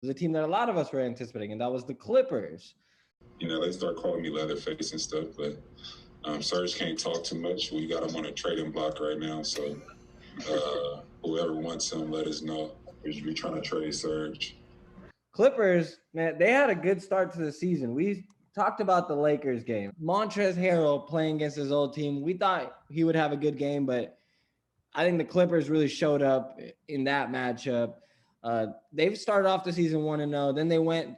was a team that a lot of us were anticipating, and that was the Clippers. They start calling me Leatherface and stuff, but Serge can't talk too much. We got him on a trading block right now, so whoever wants him, let us know. We're trying to trade Serge. Clippers, man, they had a good start to the season. We talked about the Lakers game. Montrezl Harrell playing against his old team. We thought he would have a good game, but I think the Clippers really showed up in that matchup. They've started off the season 1-0. Then they went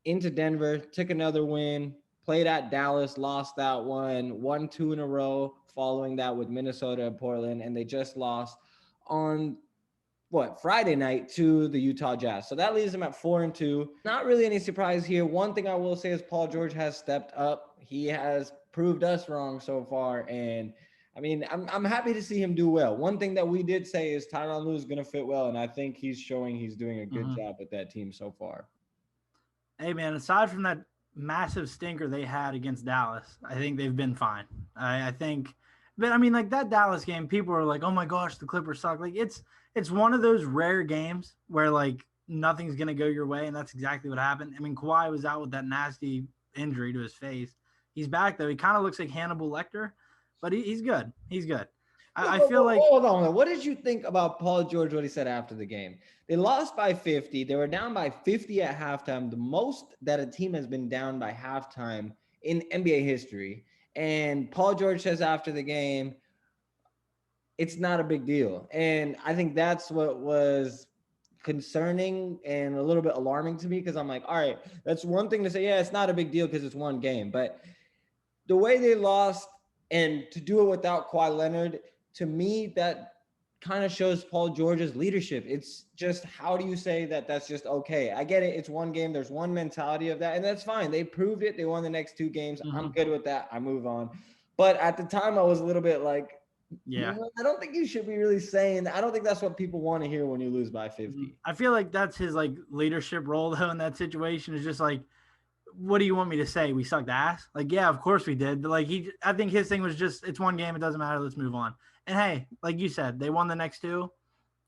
into Denver, took another win, played at Dallas, lost that one, won 2 in a row following that with Minnesota and Portland, and they just lost on Friday night to the Utah Jazz. So that leaves them at 4-2. Not really any surprise here. One thing I will say is Paul George has stepped up. He has proved us wrong so far, and I mean, I'm happy to see him do well. One thing that we did say is Tyronn Lue is going to fit well, and I think he's showing he's doing a good job with that team so far. Hey, man, aside from that massive stinker they had against Dallas, I think they've been fine. I think, but I mean, like that Dallas game, people are like, oh my gosh, the Clippers suck. Like it's one of those rare games where like nothing's going to go your way, and that's exactly what happened. I mean, Kawhi was out with that nasty injury to his face. He's back, though. He kind of looks like Hannibal Lecter, but he's good. He's good. I feel like – Hold on. What did you think about Paul George, what he said after the game? They lost by 50. They were down by 50 at halftime, the most that a team has been down by halftime in NBA history. And Paul George says after the game, it's not a big deal. And I think that's what was concerning and a little bit alarming to me, because I'm like, all right, that's one thing to say, yeah, it's not a big deal because it's one game. But the way they lost and to do it without Kawhi Leonard, to me, that kind of shows Paul George's leadership. It's just, how do you say that that's just okay? I get it. It's one game. There's one mentality of that, and that's fine. They proved it. They won the next 2 games. Mm-hmm. I'm good with that. I move on. But at the time, I was a little bit like, yeah, I don't think you should be really saying that. I don't think that's what people want to hear when you lose by 50. I feel like that's his like leadership role though in that situation, is just like, what do you want me to say? We sucked ass? Like, yeah, of course we did. But like I think his thing was just, it's one game, it doesn't matter, let's move on. And hey, like you said, they won the next 2.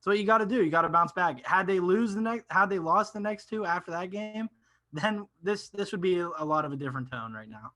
So what you got to do, you got to bounce back. Had they lost the next 2 after that game, then this would be a lot of a different tone right now.